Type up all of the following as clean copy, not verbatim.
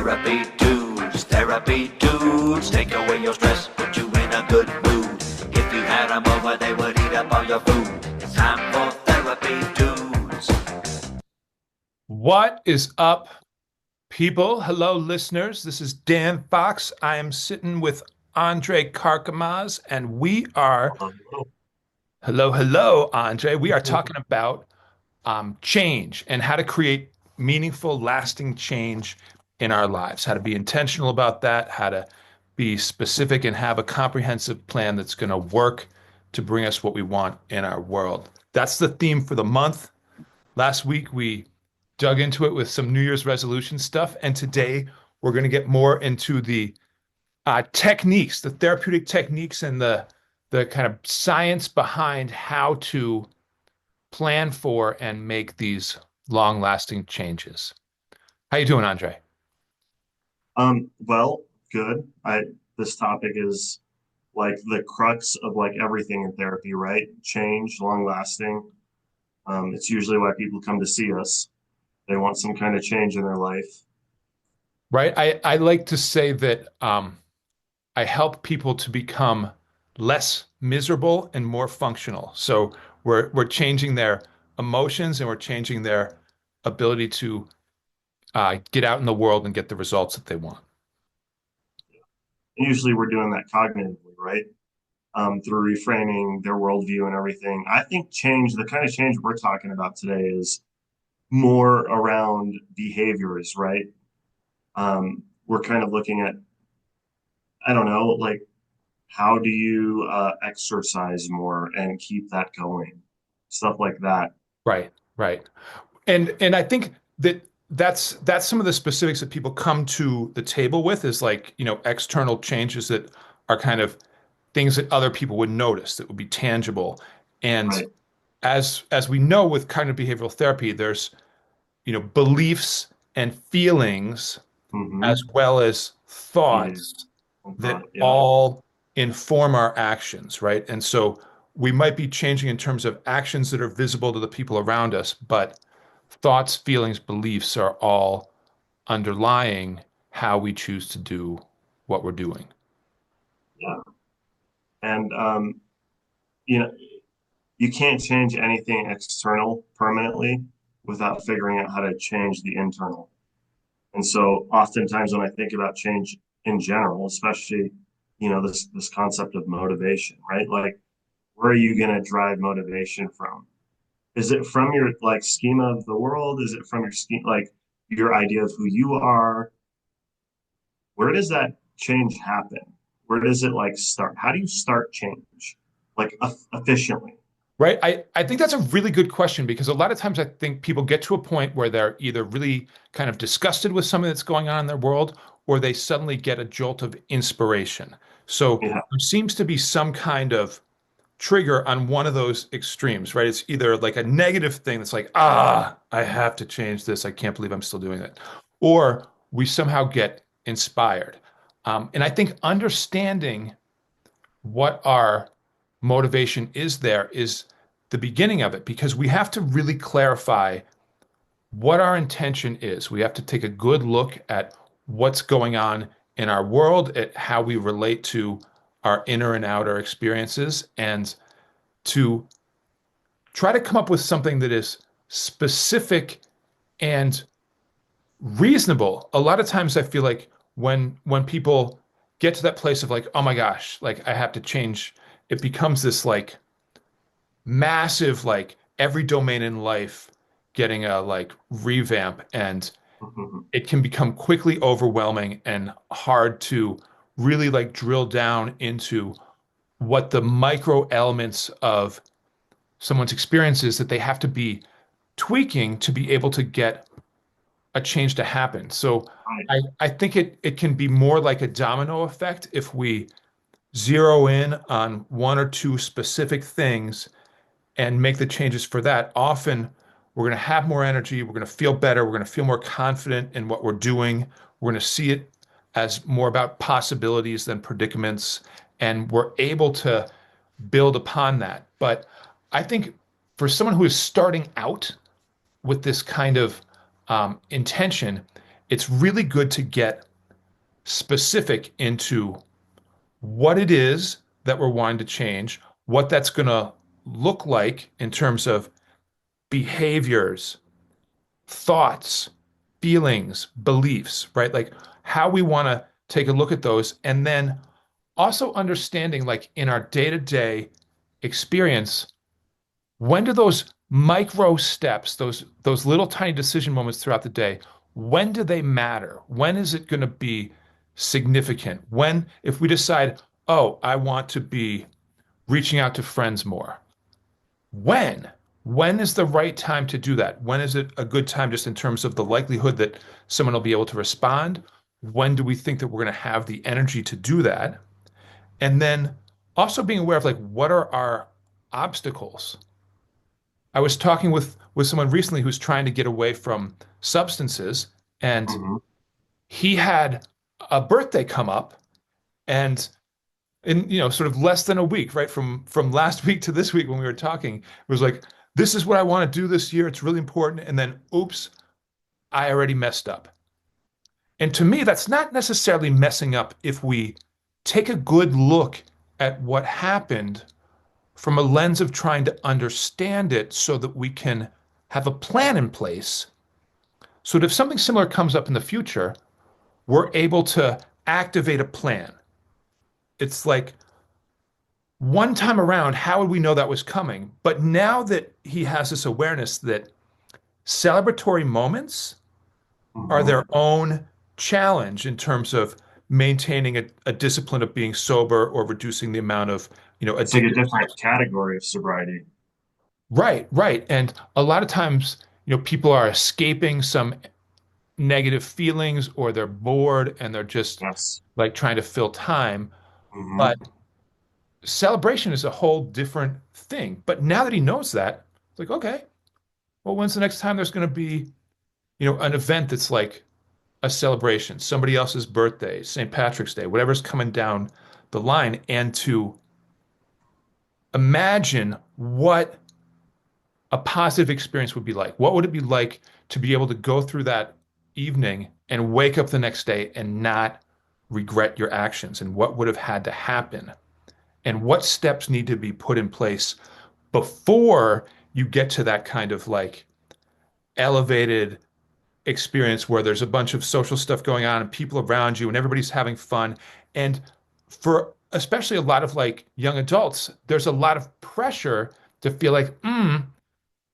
Therapy dudes, take away your stress, put you in a good mood. If you had them over, they would eat up all your food. It's time for therapy dudes. What is up, people? Hello, listeners. This is Dan Fox. I am sitting with Andre Karkamaz, and we are, hello, Andre. We are talking about change and how to create meaningful, lasting change in our lives, how to be intentional about that, how to be specific and have a comprehensive plan that's going to work to bring us what we want in our world. That's the theme for the month. Last week, we dug into it with some New Year's resolution stuff. And today, we're going to get more into the techniques, the therapeutic techniques, and the kind of science behind how to plan for and make these long-lasting changes. How you doing, Andre? Well, good. This topic is like the crux of like everything in therapy, right? Change, long lasting. It's usually why people come to see us. They want some kind of change in their life. Right. I like to say that I help people to become less miserable and more functional. So we're changing their emotions and we're changing their ability to get out in the world and get the results that they want. And usually we're doing that cognitively, right? Through reframing their worldview and everything. I think change, the kind of change we're talking about today is more around behaviors, right? We're kind of looking at, I don't know, like how do you exercise more and keep that going? Stuff like that. Right, right. And I think that that's some of the specifics that people come to the table with is like, external changes that are kind of things that other people would notice that would be tangible. And Right. as we know with cognitive behavioral therapy, there's, beliefs and feelings Mm-hmm. as well as Behavior thoughts and that thought. Yeah. all inform our actions, right? And so we might be changing in terms of actions that are visible to the people around us, but thoughts, feelings, beliefs are all underlying how we choose to do what we're doing. Yeah. And you know, you can't change anything external permanently without figuring out how to change the internal. And so oftentimes when I think about change in general, especially, this concept of motivation, right? Like where are you going to drive motivation from? Is it from your like schema of the world? Is it from your scheme, like your idea of who you are? Where does that change happen? Where does it like start? How do you start change like efficiently? Right. I think that's a really good question because a lot of times I think people get to a point where they're either really kind of disgusted with something that's going on in their world or they suddenly get a jolt of inspiration. So Yeah. there seems to be some kind of trigger on one of those extremes, right? It's either like a negative thing that's like, I have to change this. I can't believe I'm still doing it. Or we somehow get inspired. And I think understanding what our motivation is there is the beginning of it because we have to really clarify what our intention is. We have to take a good look at what's going on in our world, at how we relate to our inner and outer experiences, and to try to come up with something that is specific and reasonable. A lot of times I feel like when people get to that place of like, oh my gosh, like I have to change, it becomes this like massive, like every domain in life getting a like revamp, and it can become quickly overwhelming and hard to really like drill down into what the micro elements of someone's experience is that they have to be tweaking to be able to get a change to happen. So Right. I think it can be more like a domino effect if we zero in on one or two specific things and make the changes for that. Often we're going to have more energy, we're going to feel better, we're going to feel more confident in what we're doing. We're going to see it as more about possibilities than predicaments, and we're able to build upon that. But I think for someone who is starting out with this kind of intention, it's really good to get specific into what it is that we're wanting to change, what that's going to look like in terms of behaviors, thoughts, feelings, beliefs, right? Like how we want to take a look at those. And then also understanding, like in our day-to-day experience, when do those micro steps, those little tiny decision moments throughout the day, when do they matter? When is it going to be significant? When, if we decide, oh, I want to be reaching out to friends more, when? When is the right time to do that? When is it a good time just in terms of the likelihood that someone will be able to respond? When do we think that we're going to have the energy to do that? And then also being aware of like what are our obstacles? I was talking with someone recently who's trying to get away from substances, and Hmm. he had a birthday come up, and in sort of less than a week, right from last week to this week when we were talking, it was like, this is what I want to do this year. It's really important. And then, oops, I already messed up. And to me, that's not necessarily messing up if we take a good look at what happened from a lens of trying to understand it so that we can have a plan in place so that if something similar comes up in the future, we're able to activate a plan. It's like one time around, how would we know that was coming? But now that he has this awareness that celebratory moments are Hmm. their own challenge in terms of maintaining a discipline of being sober or reducing the amount of, It's like a addictive. different category of sobriety. Right, right. And a lot of times, people are escaping some negative feelings or they're bored and they're just Yes. like trying to fill time. Hmm. But celebration is a whole different thing. But now that he knows that, it's like, okay, well, when's the next time there's going to be, an event that's like a celebration, somebody else's birthday, St. Patrick's Day, whatever's coming down the line, and to imagine what a positive experience would be like. What would it be like to be able to go through that evening and wake up the next day and not regret your actions? And what would have had to happen? And what steps need to be put in place before you get to that kind of like elevated experience where there's a bunch of social stuff going on and people around you and everybody's having fun. And for especially a lot of like young adults, there's a lot of pressure to feel like,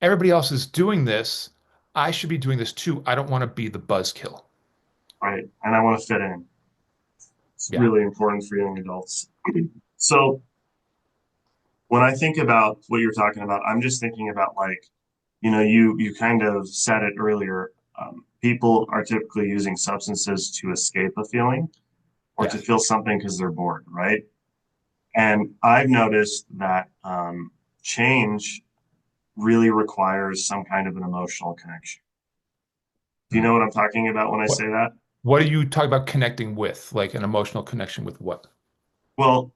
everybody else is doing this. I should be doing this too. I don't want to be the buzzkill. Right. And I want to fit in. It's Yeah. really important for young adults. So when I think about what you're talking about, I'm just thinking about like, you kind of said it earlier. People are typically using substances to escape a feeling or to Yes. feel something because they're bored, right? And I've noticed that change really requires some kind of an emotional connection. Do you Hmm. know what I'm talking about when I What say that? what do you talk about connecting with? Like an emotional connection with what? Well,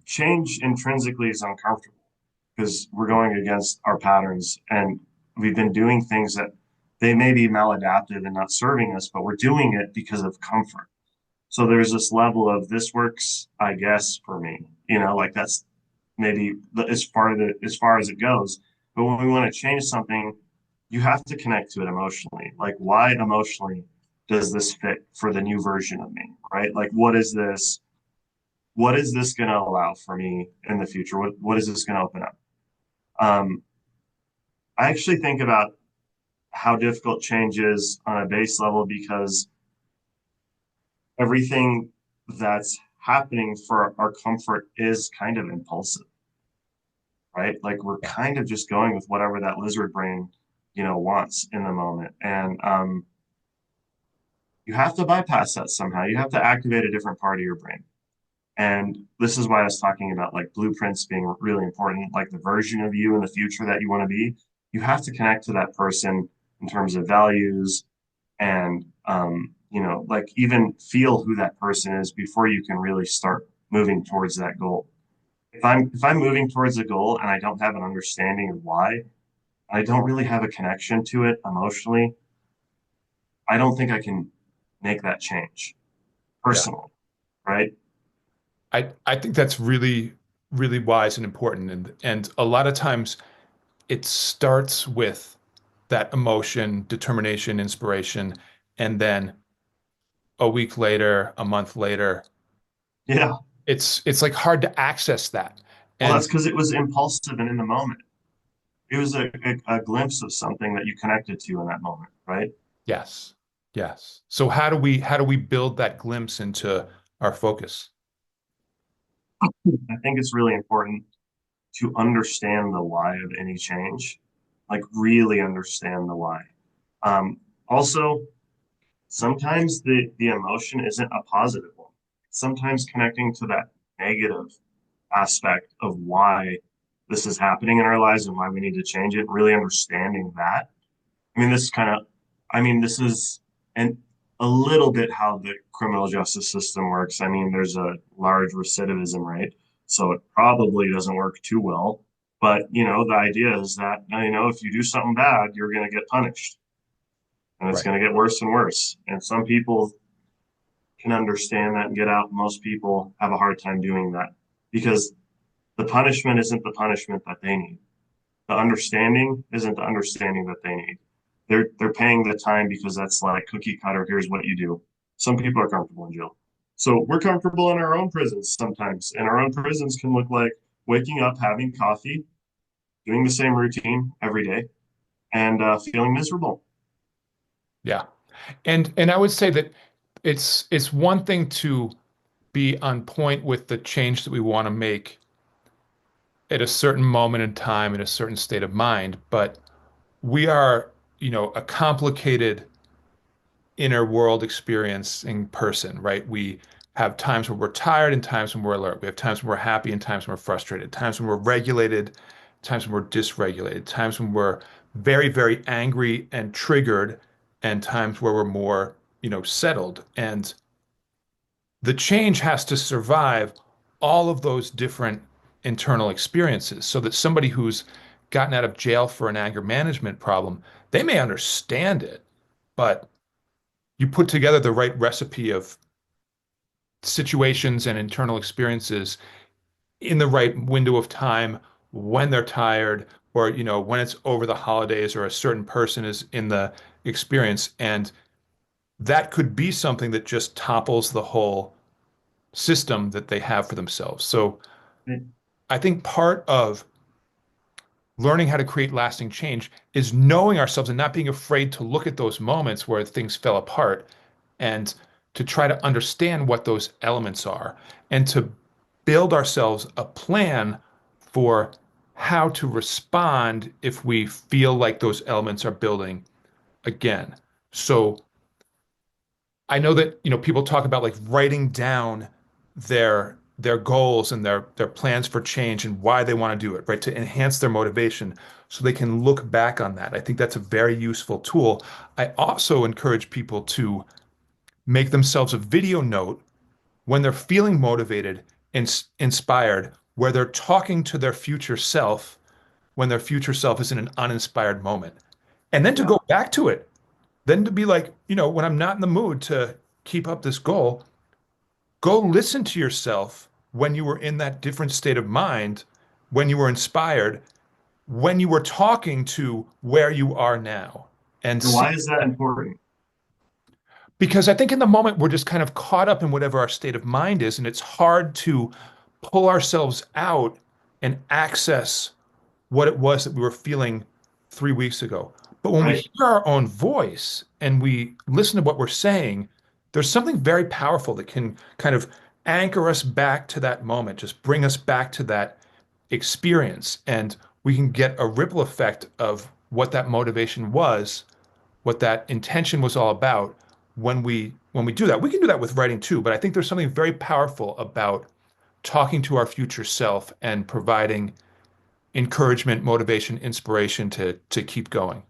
change intrinsically is uncomfortable because we're going against our patterns and we've been doing things that they may be maladaptive and not serving us, but we're doing it because of comfort. So there's this level of this works, I guess, for me. Like that's maybe as far as it goes. But when we want to change something, you have to connect to it emotionally. Like, why emotionally does this fit for the new version of me, right? Like, what is this? What is this going to allow for me in the future? What is this going to open up? Um, I actually think about how difficult change is on a base level because everything that's happening for our comfort is kind of impulsive, right? Like we're Yeah. kind of just going with whatever that lizard brain, wants in the moment. And you have to bypass that somehow. You have to activate a different part of your brain. And this is why I was talking about like blueprints being really important, like the version of you in the future that you want to be. You have to connect to that person in terms of values and, like even feel who that person is before you can really start moving towards that goal. If I'm moving towards a goal and I don't have an understanding of why, I don't really have a connection to it emotionally, I don't think I can make that change Yeah. personally, right? I think that's really, really wise and important. And a lot of times it starts with that emotion, determination, inspiration, and then a week later, a month later, Yeah. it's like hard to access that. Well, And that's because it was impulsive and in the moment. It was a glimpse of something that you connected to in that moment, right? yes, yes. So how do we build that glimpse into our focus? I think it's really important to understand the why of any change, like really understand the why. Also, sometimes the emotion isn't a positive one. Sometimes connecting to that negative aspect of why this is happening in our lives and why we need to change it, really understanding that. I mean, this kind of, I mean, this is and a little bit how the criminal justice system works. I mean, there's a large recidivism rate, so it probably doesn't work too well. But, the idea is that, if you do something bad, you're going to get punished and it's Right. going to get worse and worse. And some people can understand that and get out. Most people have a hard time doing that because the punishment isn't the punishment that they need. The understanding isn't the understanding that they need. They're paying the time because that's like cookie cutter. Here's what you do. Some people are comfortable in jail. So we're comfortable in our own prisons sometimes. And our own prisons can look like waking up, having coffee, doing the same routine every day, and feeling miserable. Yeah. And I would say that it's one thing to be on point with the change that we want to make at a certain moment in time in a certain state of mind, but we are, a complicated inner world experiencing person, right? We have times when we're tired and times when we're alert. We have times when we're happy and times when we're frustrated, times when we're regulated, times when we're dysregulated, times when we're very, very angry and triggered, and times where we're more, settled. And the change has to survive all of those different internal experiences so that somebody who's gotten out of jail for an anger management problem, they may understand it, but you put together the right recipe of situations and internal experiences in the right window of time when they're tired or when it's over the holidays or a certain person is in the experience, and that could be something that just topples the whole system that they have for themselves. So I think part of learning how to create lasting change is knowing ourselves and not being afraid to look at those moments where things fell apart and to try to understand what those elements are and to build ourselves a plan for how to respond if we feel like those elements are building again. So I know that, people talk about like writing down their goals and their plans for change and why they want to do it, right? To enhance their motivation so they can look back on that. I think that's a very useful tool. I also encourage people to make themselves a video note when they're feeling motivated and inspired, where they're talking to their future self when their future self is in an uninspired moment. And then to Yeah. go back to it, then to be like, when I'm not in the mood to keep up this goal, go listen to yourself when you were in that different state of mind, when you were inspired, when you were talking to where you are now, and And see why is that important? because I think in the moment we're just kind of caught up in whatever our state of mind is, and it's hard to pull ourselves out and access what it was that we were feeling 3 weeks ago. But when we Right. hear our own voice and we listen to what we're saying, there's something very powerful that can kind of anchor us back to that moment, just bring us back to that experience. And we can get a ripple effect of what that motivation was, what that intention was all about when we do that. We can do that with writing too, but I think there's something very powerful about talking to our future self and providing encouragement, motivation, inspiration to keep going.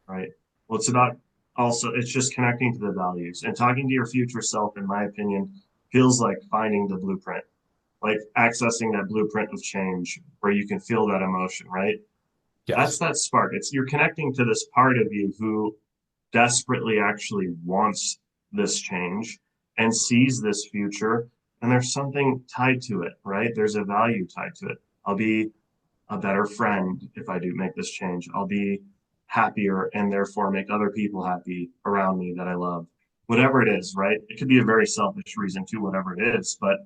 Right. Well, it's about also, it's just connecting to the values and talking to your future self, in my opinion, feels like finding the blueprint, like accessing that blueprint of change where you can feel that emotion, right? That's Yes. that spark. It's you're connecting to this part of you who desperately actually wants this change and sees this future, and there's something tied to it, right? There's a value tied to it. I'll be a better friend if I do make this change. I'll be happier and therefore make other people happy around me that I love. Whatever it is, right? It could be a very selfish reason too, whatever it is, but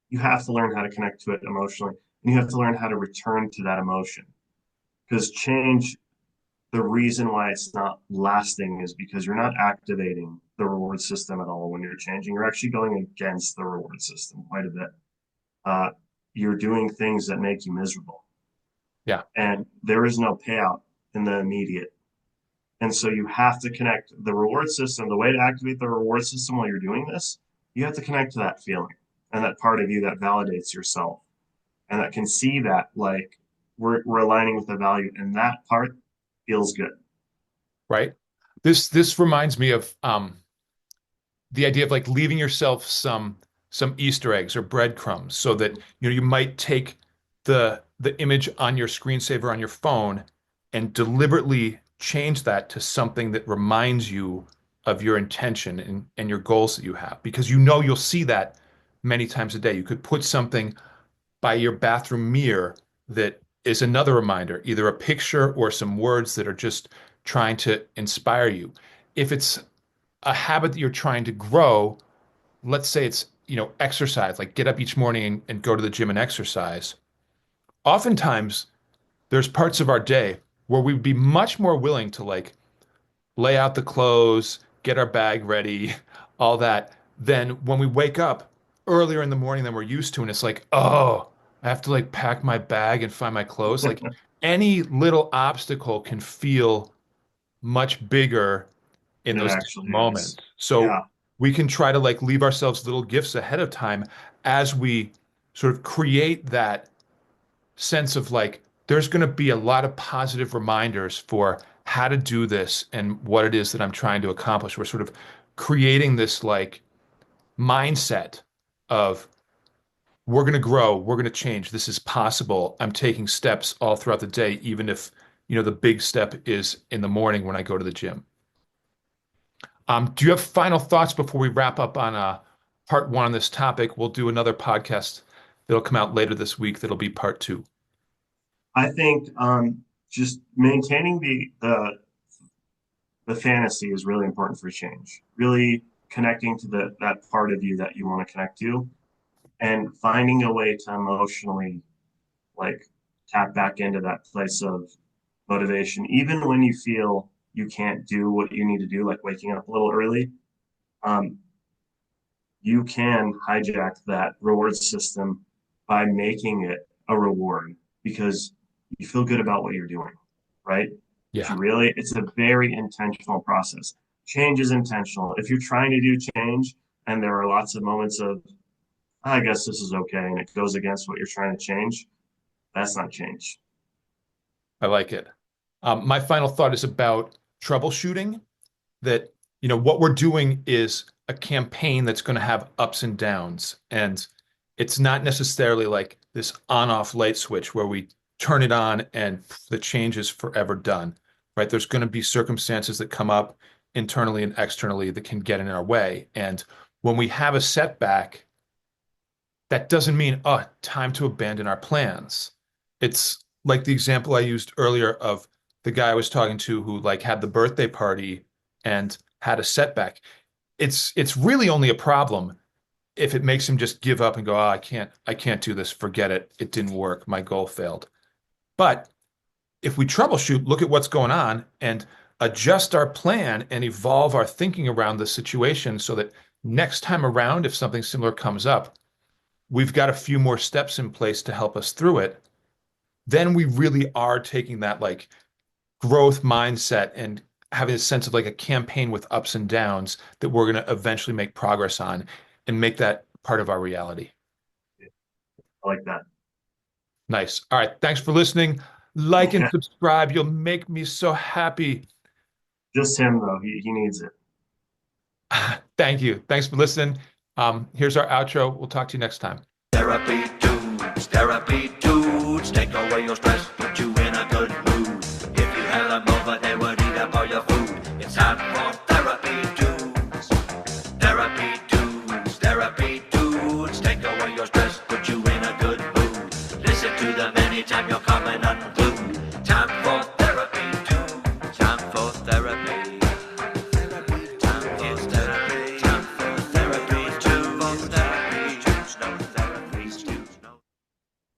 you have to learn how to connect to it emotionally, and you have to learn how to return to that emotion. Because change, the reason why it's not lasting is because you're not activating the reward system at all when you're changing. You're actually going against the reward system quite a bit. Uh, you're doing things that make you miserable. Yeah. And there is no payout in the immediate. And so you have to connect the reward system. The way to activate the reward system while you're doing this, you have to connect to that feeling and that part of you that validates yourself and that can see that like we're aligning with the value, and that part feels good. Right. This reminds me of the idea of like leaving yourself some Easter eggs or breadcrumbs so that you might take the image on your screensaver on your phone and deliberately change that to something that reminds you of your intention and your goals that you have, because you'll see that many times a day. You could put something by your bathroom mirror that is another reminder, either a picture or some words that are just trying to inspire you. If it's a habit that you're trying to grow, let's say it's, exercise, like get up each morning and go to the gym and exercise. Oftentimes, there's parts of our day where we'd be much more willing to like lay out the clothes, get our bag ready, all that, than when we wake up earlier in the morning than we're used to. And it's like, oh, I have to like pack my bag and find my clothes. Like any little obstacle can feel much bigger in It those actually moments. is. So Yeah. we can try to like leave ourselves little gifts ahead of time as we sort of create that sense of like, there's going to be a lot of positive reminders for how to do this and what it is that I'm trying to accomplish. We're sort of creating this like mindset of we're going to grow, we're going to change, this is possible. I'm taking steps all throughout the day, even if, the big step is in the morning when I go to the gym. Do you have final thoughts before we wrap up on part one on this topic? We'll do another podcast that'll come out later this week. That'll be part two. I think just maintaining the fantasy is really important for change. Really connecting to that part of you that you want to connect to, and finding a way to emotionally like tap back into that place of motivation, even when you feel you can't do what you need to do, like waking up a little early. Um, you can hijack that reward system by making it a reward because you feel good about what you're doing, right? If Yeah, you really, it's a very intentional process. Change is intentional. If you're trying to do change and there are lots of moments of, I guess this is okay, and it goes against what you're trying to change, that's not change. I like it. My final thought is about troubleshooting. That, what we're doing is a campaign that's going to have ups and downs. And it's not necessarily like this on-off light switch where we turn it on and the change is forever done, right? There's going to be circumstances that come up internally and externally that can get in our way. And when we have a setback, that doesn't mean, oh, time to abandon our plans. It's like the example I used earlier of the guy I was talking to who like had the birthday party and had a setback. It's really only a problem if it makes him just give up and go, oh, I can't do this, forget it. It didn't work. My goal failed. But if we troubleshoot, look at what's going on and adjust our plan and evolve our thinking around the situation so that next time around, if something similar comes up, we've got a few more steps in place to help us through it. Then we really are taking that like growth mindset and having a sense of like a campaign with ups and downs that we're going to eventually make progress on and make that part of our reality. I like that. Nice. All right. Thanks for listening. Like and subscribe. You'll make me so happy. Just him though. He needs it. Thank you. Thanks for listening. Here's our outro. We'll talk to you next time. Therapy dudes, take away your stress, put you in a good mood. If you had them over, they would eat up all your food. It's time for therapy dudes. Therapy dudes take away your stress, put you in a good mood. Listen to them anytime you're